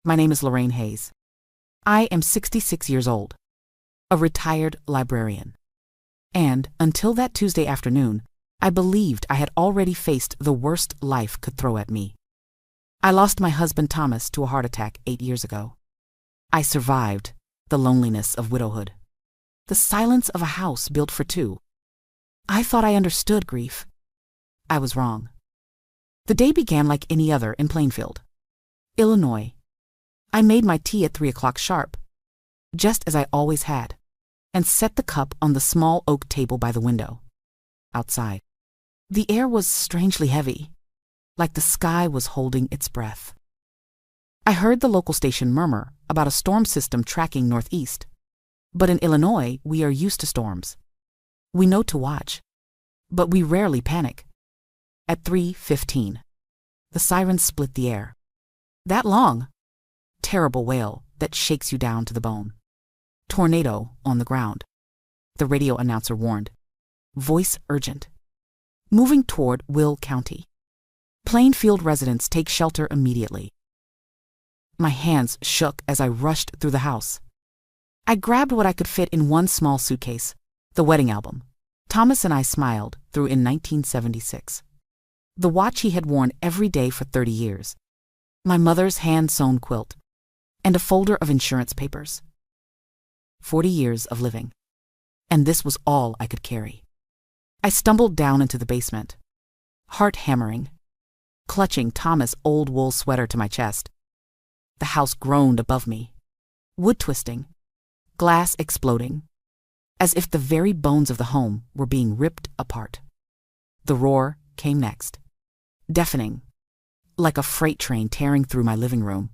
My name is Lorraine Hayes. I am 66 years old, a retired librarian. And, until that Tuesday afternoon, I believed I had already faced the worst life could throw at me. I lost my husband Thomas to a heart attack 8 years ago. I survived the loneliness of widowhood, the silence of a house built for two. I thought I understood grief. I was wrong. The day began like any other in Plainfield, Illinois. I made my tea at 3 o'clock sharp, just as I always had, and set the cup on the small oak table by the window. Outside, the air was strangely heavy, like the sky was holding its breath. I heard the local station murmur about a storm system tracking northeast, but in Illinois we are used to storms. We know to watch, but we rarely panic. At 3:15, the siren split the air. That long, terrible wail that shakes you down to the bone. Tornado on the ground, the radio announcer warned. Voice urgent. Moving toward Will County. Plainfield residents take shelter immediately. My hands shook as I rushed through the house. I grabbed what I could fit in one small suitcase, the wedding album Thomas and I smiled through in 1976. The watch he had worn every day for 30 years. My mother's hand-sewn quilt, and a folder of insurance papers. 40 years of living. And this was all I could carry. I stumbled down into the basement, heart hammering, clutching Thomas' old wool sweater to my chest. The house groaned above me, wood twisting, glass exploding, as if the very bones of the home were being ripped apart. The roar came next, deafening, like a freight train tearing through my living room.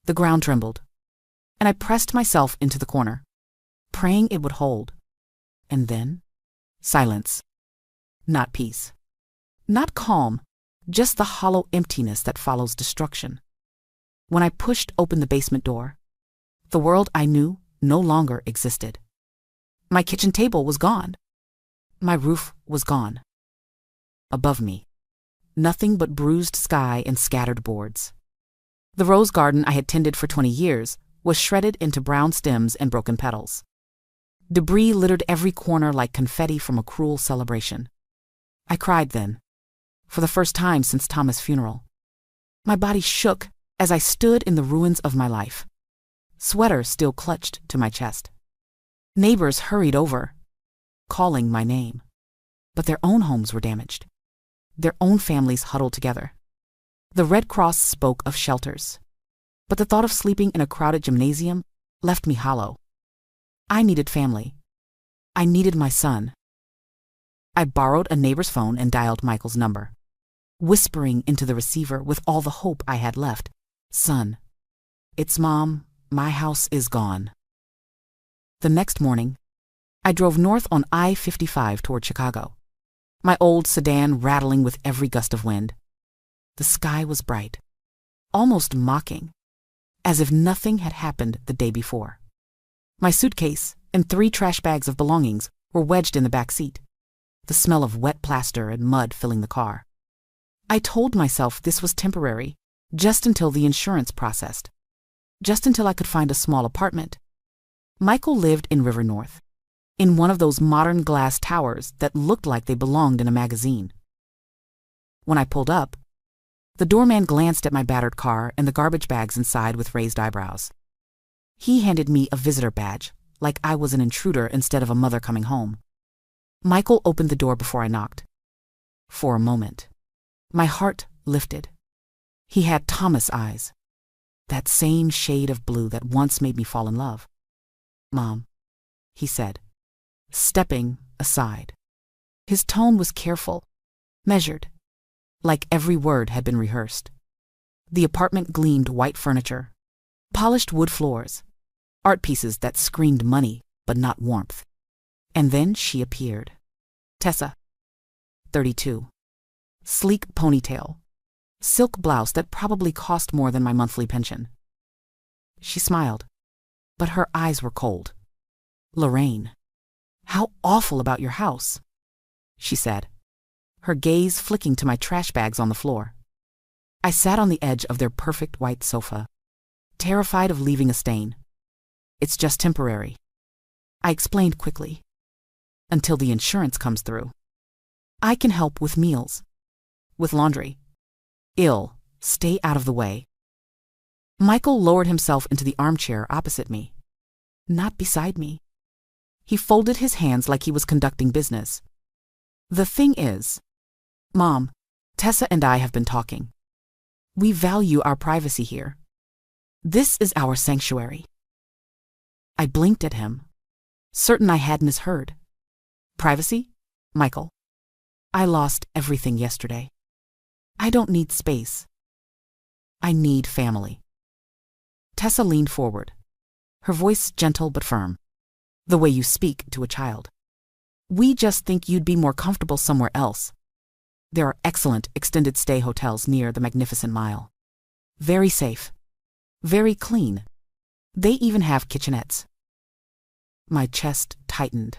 The ground trembled, and I pressed myself into the corner, praying it would hold. And then, silence. Not peace. Not calm, just the hollow emptiness that follows destruction. When I pushed open the basement door, the world I knew no longer existed. My kitchen table was gone. My roof was gone. Above me, nothing but bruised sky and scattered boards. The rose garden I had tended for 20 years was shredded into brown stems and broken petals. Debris littered every corner like confetti from a cruel celebration. I cried then, for the first time since Thomas' funeral. My body shook as I stood in the ruins of my life, sweater still clutched to my chest. Neighbors hurried over, calling my name, but their own homes were damaged. Their own families huddled together. The Red Cross spoke of shelters, but the thought of sleeping in a crowded gymnasium left me hollow. I needed family. I needed my son. I borrowed a neighbor's phone and dialed Michael's number, whispering into the receiver with all the hope I had left. Son, it's Mom. My house is gone. The next morning, I drove north on I-55 toward Chicago, my old sedan rattling with every gust of wind. The sky was bright, almost mocking, as if nothing had happened the day before. My suitcase and 3 trash bags of belongings were wedged in the back seat, the smell of wet plaster and mud filling the car. I told myself this was temporary, just until the insurance processed, just until I could find a small apartment. Michael lived in River North, in one of those modern glass towers that looked like they belonged in a magazine. When I pulled up, the doorman glanced at my battered car and the garbage bags inside with raised eyebrows. He handed me a visitor badge, like I was an intruder instead of a mother coming home. Michael opened the door before I knocked. For a moment, my heart lifted. He had Thomas eyes, that same shade of blue that once made me fall in love. Mom, he said, stepping aside. His tone was careful, measured, like every word had been rehearsed. The apartment gleamed white furniture, polished wood floors, art pieces that screamed money but not warmth. And then she appeared. Tessa, 32. Sleek ponytail, silk blouse that probably cost more than my monthly pension. She smiled, but her eyes were cold. Lorraine, how awful about your house, she said, her gaze flicking to my trash bags on the floor. I sat on the edge of their perfect white sofa, terrified of leaving a stain. It's just temporary. I explained quickly. Until the insurance comes through. I can help with meals. With laundry. Stay out of the way. Michael lowered himself into the armchair opposite me. Not beside me. He folded his hands like he was conducting business. The thing is, Mom, Tessa and I have been talking. We value our privacy here. This is our sanctuary. I blinked at him, certain I had misheard. Privacy? Michael. I lost everything yesterday. I don't need space. I need family. Tessa leaned forward, her voice gentle but firm, the way you speak to a child. We just think you'd be more comfortable somewhere else. There are excellent extended stay hotels near the Magnificent Mile. Very safe. Very clean. They even have kitchenettes. My chest tightened.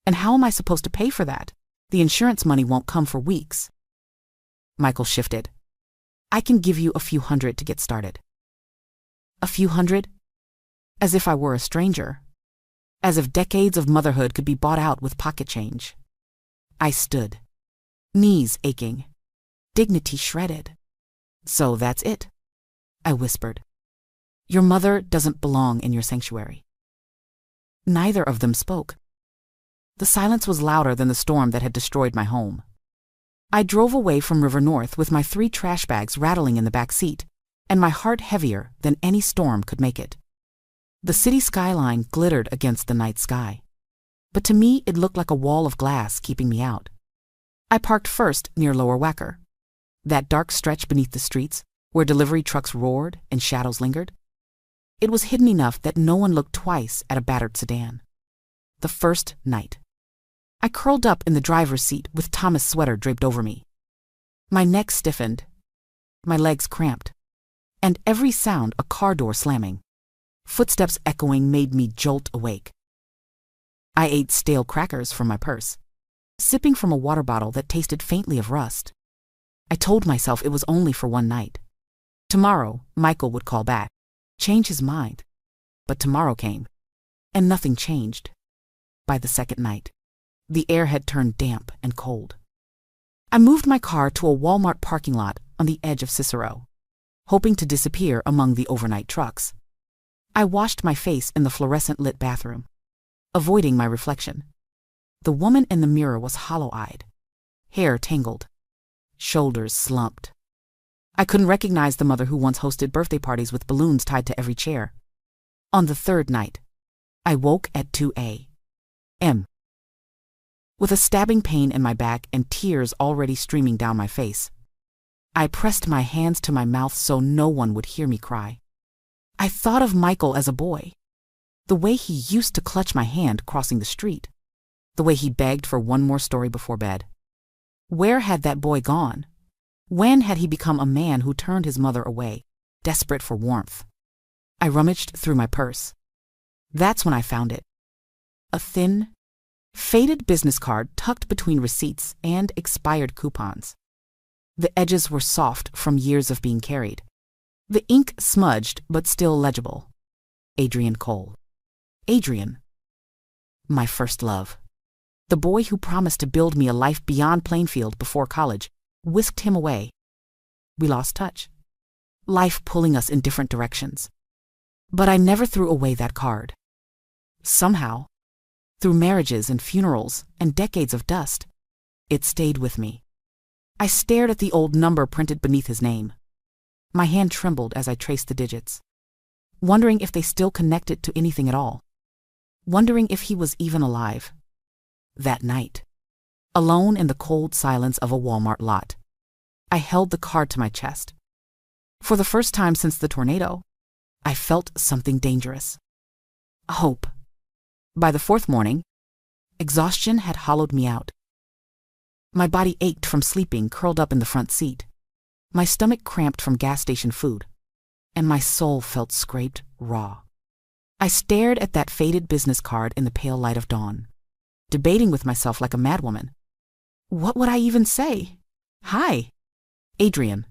And how am I supposed to pay for that? The insurance money won't come for weeks. Michael shifted. I can give you a few hundred to get started. A few hundred? As if I were a stranger. As if decades of motherhood could be bought out with pocket change. I stood, knees aching, dignity shredded. So that's it, I whispered. Your mother doesn't belong in your sanctuary. Neither of them spoke. The silence was louder than the storm that had destroyed my home. I drove away from River North with my 3 trash bags rattling in the back seat, and my heart heavier than any storm could make it. The city skyline glittered against the night sky, but to me it looked like a wall of glass keeping me out. I parked first near Lower Wacker, that dark stretch beneath the streets where delivery trucks roared and shadows lingered. It was hidden enough that no one looked twice at a battered sedan. The first night. I curled up in the driver's seat with Thomas' sweater draped over me. My neck stiffened, my legs cramped, and every sound a car door slamming, footsteps echoing made me jolt awake. I ate stale crackers from my purse, sipping from a water bottle that tasted faintly of rust. I told myself it was only for one night. Tomorrow, Michael would call back, change his mind. But tomorrow came, and nothing changed. By the second night, the air had turned damp and cold. I moved my car to a Walmart parking lot on the edge of Cicero, hoping to disappear among the overnight trucks. I washed my face in the fluorescent-lit bathroom, avoiding my reflection. The woman in the mirror was hollow-eyed, hair tangled, shoulders slumped. I couldn't recognize the mother who once hosted birthday parties with balloons tied to every chair. On the third night, I woke at 2 a.m. with a stabbing pain in my back and tears already streaming down my face. I pressed my hands to my mouth so no one would hear me cry. I thought of Michael as a boy, the way he used to clutch my hand crossing the street, the way he begged for one more story before bed. Where had that boy gone? When had he become a man who turned his mother away, desperate for warmth? I rummaged through my purse. That's when I found it. A thin, faded business card tucked between receipts and expired coupons. The edges were soft from years of being carried. The ink smudged but still legible. Adrian Cole. Adrian. My first love. The boy who promised to build me a life beyond Plainfield before college, whisked him away. We lost touch. Life pulling us in different directions. But I never threw away that card. Somehow, through marriages and funerals and decades of dust, it stayed with me. I stared at the old number printed beneath his name. My hand trembled as I traced the digits, wondering if they still connected to anything at all, wondering if he was even alive. That night, alone in the cold silence of a Walmart lot, I held the card to my chest. For the first time since the tornado, I felt something dangerous. Hope. By the fourth morning, exhaustion had hollowed me out. My body ached from sleeping curled up in the front seat. My stomach cramped from gas station food, and my soul felt scraped raw. I stared at that faded business card in the pale light of dawn, debating with myself like a madwoman. What would I even say? Hi, Adrian.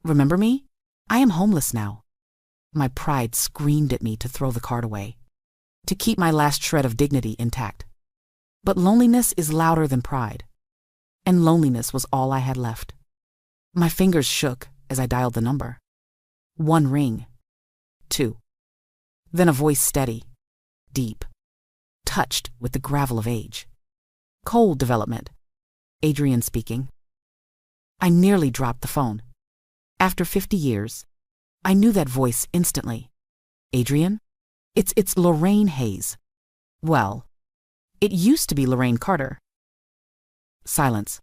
Remember me? I am homeless now. My pride screamed at me to throw the card away, to keep my last shred of dignity intact. But loneliness is louder than pride, and loneliness was all I had left. My fingers shook as I dialed the number. 1 ring. 2. Then a voice steady, deep, touched with the gravel of age. Cold development. Adrian speaking. I nearly dropped the phone. After 50 years, I knew that voice instantly. Adrian? It's Lorraine Hayes. Well, it used to be Lorraine Carter. Silence.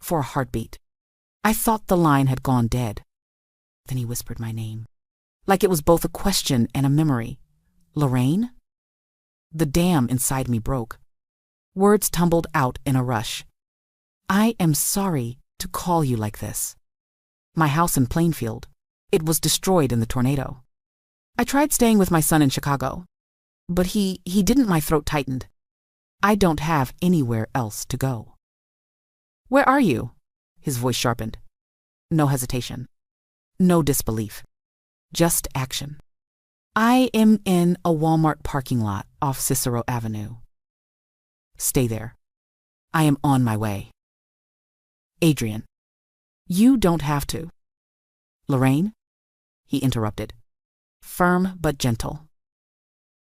For a heartbeat. I thought the line had gone dead. Then he whispered my name, like it was both a question and a memory. Lorraine? The dam inside me broke. Words tumbled out in a rush. I am sorry to call you like this. My house in Plainfield, it was destroyed in the tornado. I tried staying with my son in Chicago, but he didn't. My throat tightened. I don't have anywhere else to go. Where are you? His voice sharpened. No hesitation. No disbelief. Just action. I am in a Walmart parking lot off Cicero Avenue. Stay there. I am on my way. Adrian. You don't have to. Lorraine? He interrupted. Firm but gentle.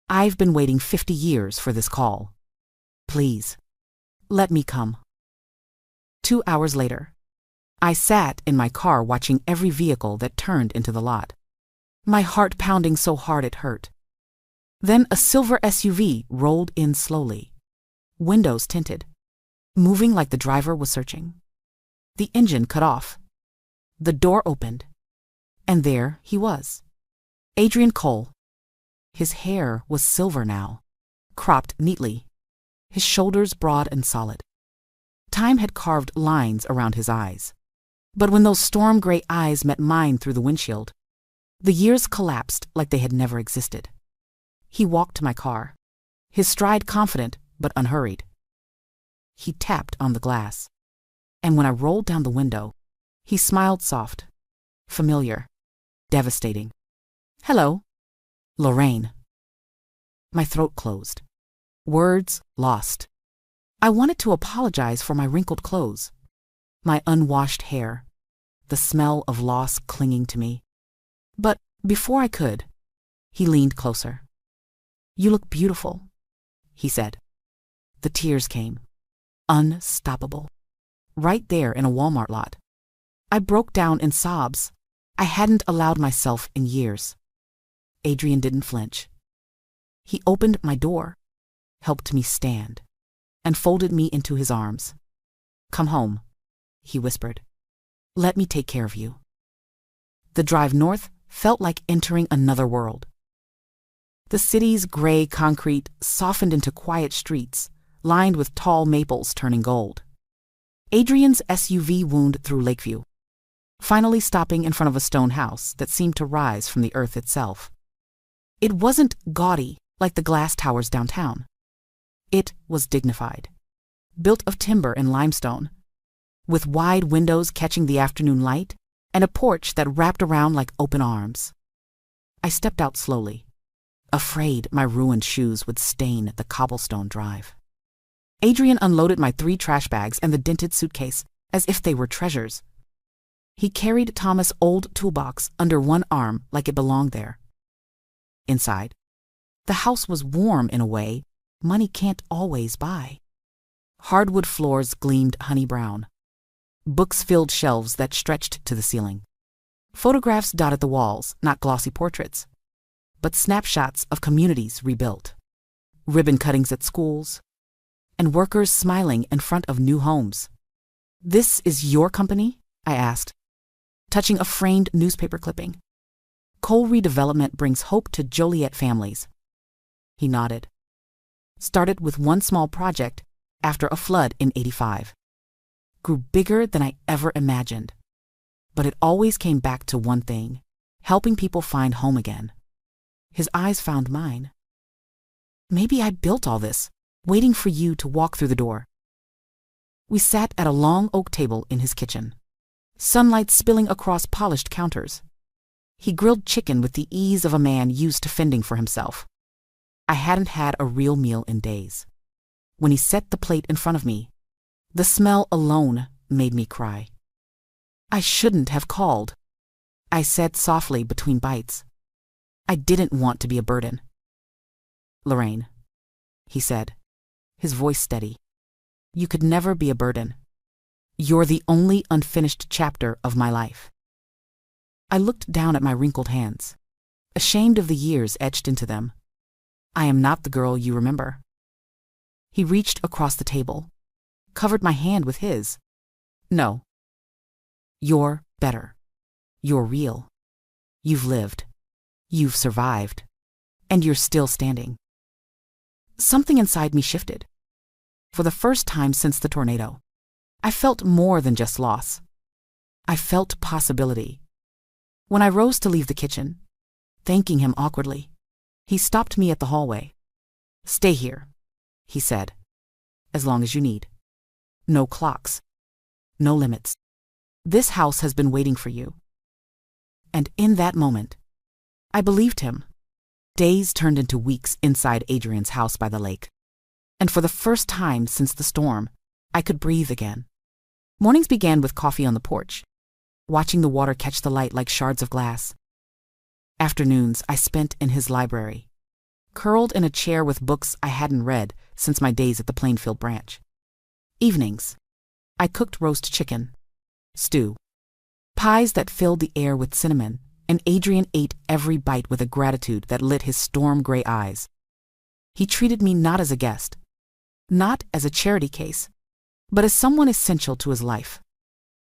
I've been waiting 50 years for this call. Please, let me come. 2 hours later, I sat in my car watching every vehicle that turned into the lot, my heart pounding so hard it hurt. Then a silver SUV rolled in slowly, windows tinted, moving like the driver was searching. The engine cut off. The door opened, and there he was, Adrian Cole. His hair was silver now, cropped neatly, his shoulders broad and solid. Time had carved lines around his eyes, but when those storm gray eyes met mine through the windshield, the years collapsed like they had never existed. He walked to my car, his stride confident but unhurried. He tapped on the glass, and when I rolled down the window, he smiled soft, familiar, devastating. Hello, Lorraine. My throat closed, words lost. I wanted to apologize for my wrinkled clothes, my unwashed hair, the smell of loss clinging to me. But before I could, he leaned closer. You look beautiful, he said. The tears came, unstoppable, right there in a Walmart lot. I broke down in sobs. I hadn't allowed myself in years. Adrian didn't flinch. He opened my door, helped me stand, and folded me into his arms. Come home, he whispered. Let me take care of you. The drive north felt like entering another world. The city's gray concrete softened into quiet streets, lined with tall maples turning gold. Adrian's SUV wound through Lakeview, finally stopping in front of a stone house that seemed to rise from the earth itself. It wasn't gaudy like the glass towers downtown. It was dignified, built of timber and limestone, with wide windows catching the afternoon light and a porch that wrapped around like open arms. I stepped out slowly, afraid my ruined shoes would stain the cobblestone drive. Adrian unloaded my 3 trash bags and the dented suitcase as if they were treasures. He carried Thomas' old toolbox under one arm like it belonged there. Inside, the house was warm in a way money can't always buy. Hardwood floors gleamed honey brown. Books filled shelves that stretched to the ceiling. Photographs dotted the walls, not glossy portraits, but snapshots of communities rebuilt. Ribbon cuttings at schools, and workers smiling in front of new homes. This is your company? I asked, touching a framed newspaper clipping. Coal redevelopment brings hope to Joliet families. He nodded. Started with one small project after a flood in '85. Grew bigger than I ever imagined. But it always came back to one thing, helping people find home again. His eyes found mine. Maybe I built all this, waiting for you to walk through the door. We sat at a long oak table in his kitchen, sunlight spilling across polished counters. He grilled chicken with the ease of a man used to fending for himself. I hadn't had a real meal in days. When he set the plate in front of me, the smell alone made me cry. I shouldn't have called, I said softly between bites. I didn't want to be a burden. Lorraine, he said, his voice steady. You could never be a burden. You're the only unfinished chapter of my life. I looked down at my wrinkled hands, ashamed of the years etched into them. I am not the girl you remember. He reached across the table, covered my hand with his. No. You're better. You're real. You've lived. You've survived. And you're still standing. Something inside me shifted. For the first time since the tornado, I felt more than just loss. I felt possibility. When I rose to leave the kitchen, thanking him awkwardly, he stopped me at the hallway. Stay here, he said, as long as you need. No clocks. No limits. This house has been waiting for you. And in that moment, I believed him. Days turned into weeks inside Adrian's house by the lake. And for the first time since the storm, I could breathe again. Mornings began with coffee on the porch, watching the water catch the light like shards of glass. Afternoons I spent in his library, curled in a chair with books I hadn't read since my days at the Plainfield branch. Evenings, I cooked roast chicken, stew, pies that filled the air with cinnamon, and Adrian ate every bite with a gratitude that lit his storm-gray eyes. He treated me not as a guest, not as a charity case, but as someone essential to his life.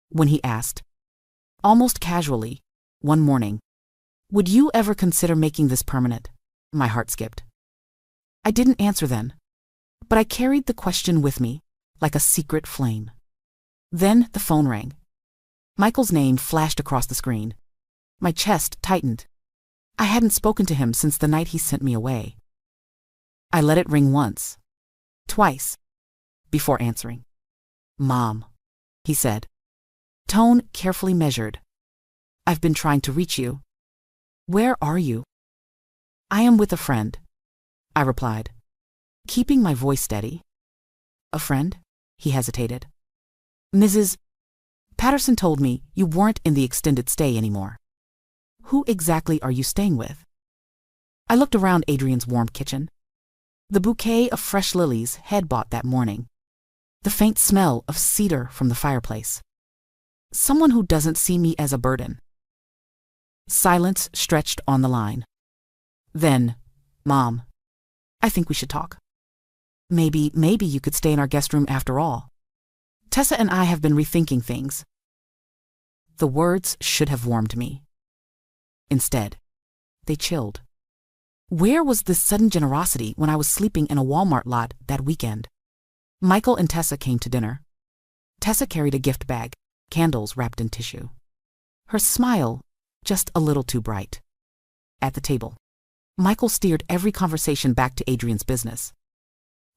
When he asked, almost casually, one morning, would you ever consider making this permanent? My heart skipped. I didn't answer then, but I carried the question with me like a secret flame. Then the phone rang. Michael's name flashed across the screen. My chest tightened. I hadn't spoken to him since the night he sent me away. I let it ring once, twice, before answering. Mom, he said, tone carefully measured. I've been trying to reach you. Where are you? I am with a friend, I replied, keeping my voice steady. A friend? He hesitated. Mrs. Patterson told me you weren't in the extended stay anymore. Who exactly are you staying with? I looked around Adrian's warm kitchen. The bouquet of fresh lilies Head bought that morning. The faint smell of cedar from the fireplace. Someone who doesn't see me as a burden. Silence stretched on the line. Then, Mom, I think we should talk. Maybe you could stay in our guest room after all. Tessa and I have been rethinking things. The words should have warmed me. Instead, they chilled. Where was this sudden generosity when I was sleeping in a Walmart lot that weekend? Michael and Tessa came to dinner. Tessa carried a gift bag, candles wrapped in tissue. Her smile, just a little too bright. At the table, Michael steered every conversation back to Adrian's business.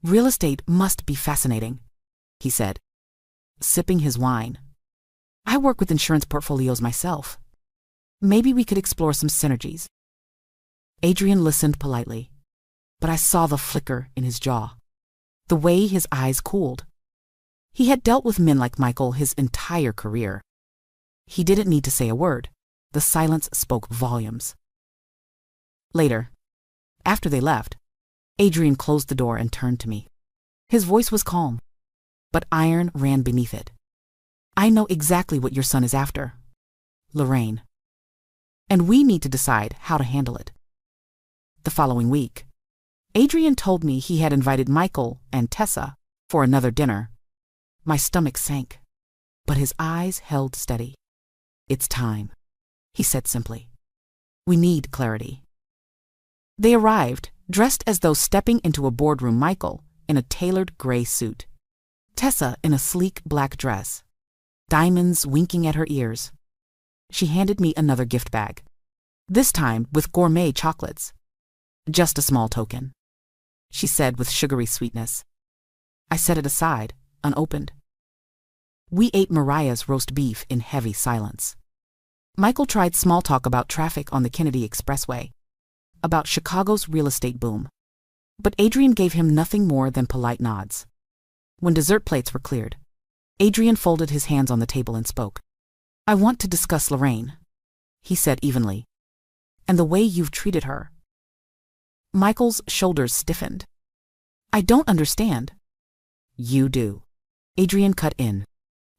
Real estate must be fascinating, he said, sipping his wine. I work with insurance portfolios myself. Maybe we could explore some synergies. Adrian listened politely, but I saw the flicker in his jaw, the way his eyes cooled. He had dealt with men like Michael his entire career. He didn't need to say a word. The silence spoke volumes. Later, after they left, Adrian closed the door and turned to me. His voice was calm, but iron ran beneath it. I know exactly what your son is after, Lorraine. And we need to decide how to handle it. The following week, Adrian told me he had invited Michael and Tessa for another dinner. My stomach sank, but his eyes held steady. It's time, he said simply. We need clarity. They arrived, dressed as though stepping into a boardroom, Michael in a tailored gray suit, Tessa in a sleek black dress, diamonds winking at her ears. She handed me another gift bag, this time with gourmet chocolates. Just a small token, she said with sugary sweetness. I set it aside, unopened. We ate Mariah's roast beef in heavy silence. Michael tried small talk about traffic on the Kennedy Expressway, about Chicago's real estate boom. But Adrian gave him nothing more than polite nods. When dessert plates were cleared, Adrian folded his hands on the table and spoke. "I want to discuss Lorraine," he said evenly, "and the way you've treated her." Michael's shoulders stiffened. "I don't understand." "You do," Adrian cut in,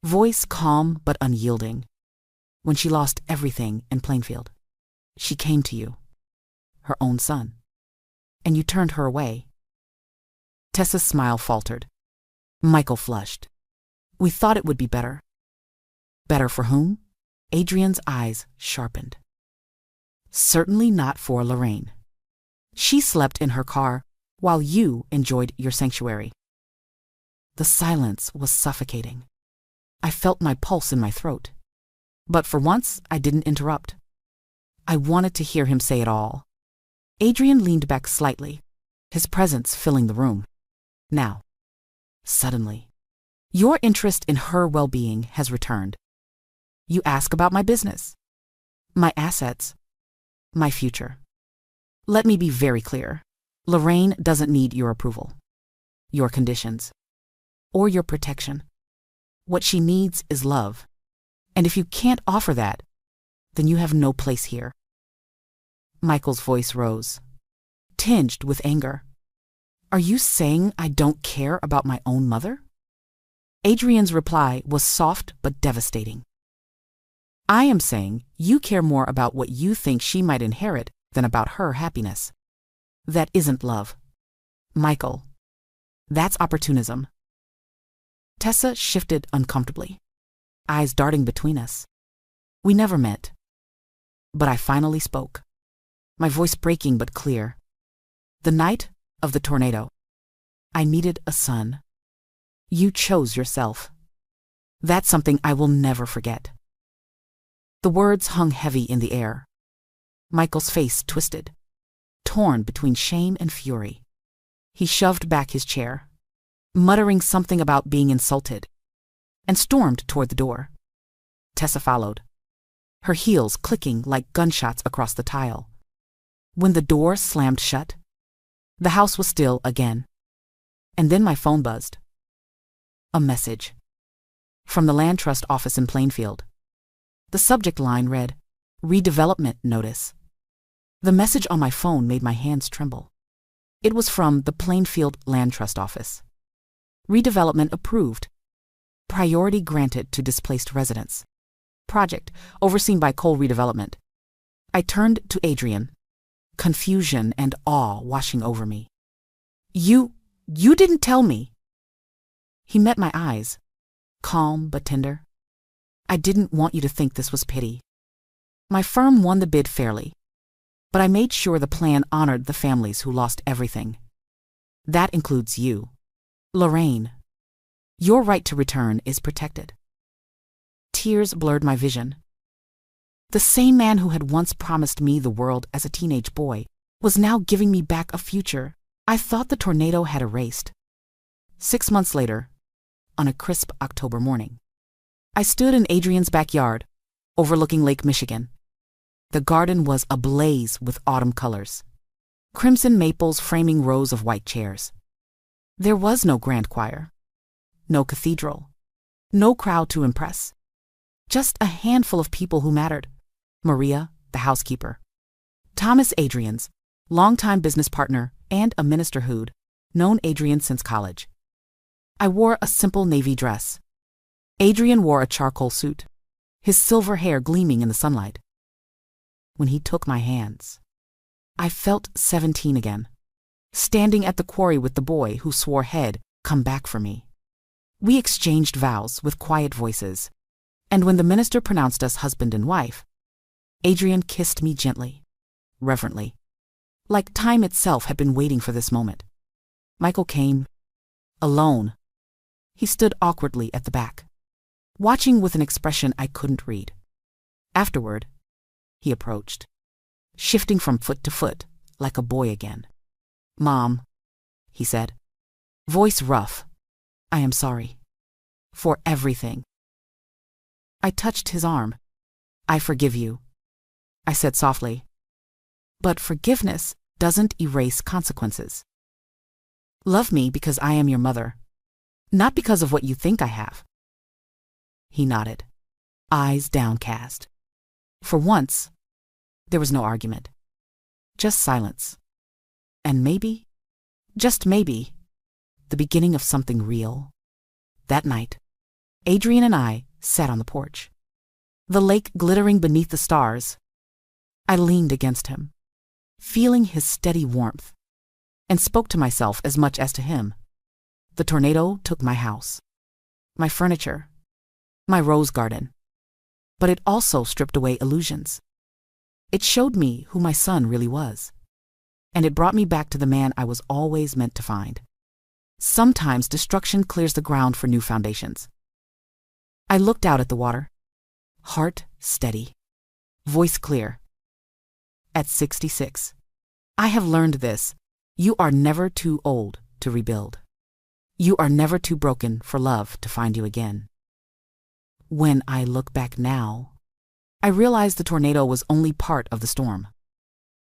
voice calm but unyielding. "When she lost everything in Plainfield, she came to you, her own son, and you turned her away." Tessa's smile faltered. Michael flushed. "We thought it would be better." "Better for whom?" Adrian's eyes sharpened. "Certainly not for Lorraine. She slept in her car while you enjoyed your sanctuary." The silence was suffocating. I felt my pulse in my throat. But for once, I didn't interrupt. I wanted to hear him say it all. Adrian leaned back slightly, his presence filling the room. "Now, suddenly, your interest in her well-being has returned. You ask about my business, my assets, my future. Let me be very clear. Lorraine doesn't need your approval, your conditions, or your protection. What she needs is love. And if you can't offer that, then you have no place here." Michael's voice rose, tinged with anger. "Are you saying I don't care about my own mother?" Adrian's reply was soft but devastating. "I am saying you care more about what you think she might inherit than about her happiness. That isn't love, Michael. That's opportunism." Tessa shifted uncomfortably, eyes darting between us. We never met. But I finally spoke, my voice breaking but clear. "The night of the tornado, I needed a son. You chose yourself. That's something I will never forget." The words hung heavy in the air. Michael's face twisted, torn between shame and fury. He shoved back his chair, muttering something about being insulted, and stormed toward the door. Tessa followed, her heels clicking like gunshots across the tile. When the door slammed shut, the house was still again. And then my phone buzzed. A message. From the Land Trust office in Plainfield. The subject line read, "Redevelopment Notice." The message on my phone made my hands tremble. It was from the Plainfield Land Trust office. Redevelopment approved. Priority granted to displaced residents. Project overseen by Coal Redevelopment. I turned to Adrian, confusion and awe washing over me. You didn't tell me." He met my eyes, calm but tender. "I didn't want you to think this was pity. My firm won the bid fairly, but I made sure the plan honored the families who lost everything. That includes you. Lorraine, your right to return is protected." Tears blurred my vision. The same man who had once promised me the world as a teenage boy was now giving me back a future I thought the tornado had erased. 6 months later, on a crisp October morning, I stood in Adrian's backyard, overlooking Lake Michigan. The garden was ablaze with autumn colors, crimson maples framing rows of white chairs. There was no grand choir, no cathedral, no crowd to impress. Just a handful of people who mattered. Maria, the housekeeper. Thomas Adrian's longtime business partner and a minister who'd known Adrian since college. I wore a simple navy dress. Adrian wore a charcoal suit, his silver hair gleaming in the sunlight. When he took my hands, I felt 17 again, standing at the quarry with the boy who swore he'd come back for me. We exchanged vows with quiet voices, and when the minister pronounced us husband and wife, Adrian kissed me gently, reverently, like time itself had been waiting for this moment. Michael came, alone. He stood awkwardly at the back, watching with an expression I couldn't read. Afterward, he approached, shifting from foot to foot, like a boy again. "Mom," he said, voice rough, "I am sorry. For everything." I touched his arm, I forgive you, I said softly. But forgiveness doesn't erase consequences. Love me because I am your mother, not because of what you think I have. He nodded, eyes downcast. For once, there was no argument, just silence. And maybe, just maybe, the beginning of something real. That night, Adrian and I sat on the porch, the lake glittering beneath the stars. I leaned against him, feeling his steady warmth, and spoke to myself as much as to him. The tornado took my house, my furniture, my rose garden, but it also stripped away illusions. It showed me who my son really was, and it brought me back to the man I was always meant to find. Sometimes destruction clears the ground for new foundations. I looked out at the water, heart steady, voice clear. At 66, I have learned this: you are never too old to rebuild. You are never too broken for love to find you again. When I look back now, I realize the tornado was only part of the storm.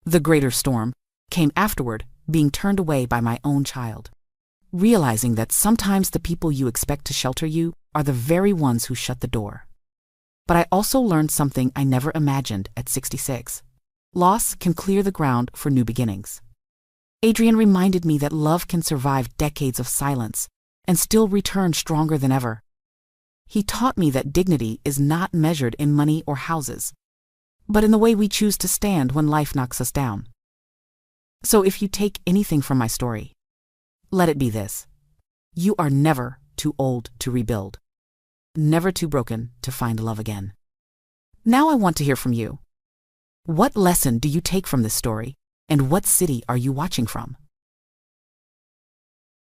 The greater storm came afterward, being turned away by my own child. Realizing that sometimes the people you expect to shelter you are the very ones who shut the door. But I also learned something I never imagined at 66. Loss can clear the ground for new beginnings. Adrian reminded me that love can survive decades of silence and still return stronger than ever. He taught me that dignity is not measured in money or houses, but in the way we choose to stand when life knocks us down. So if you take anything from my story, let it be this: you are never too old to rebuild, never too broken to find love again. Now I want to hear from you. What lesson do you take from this story, and what city are you watching from?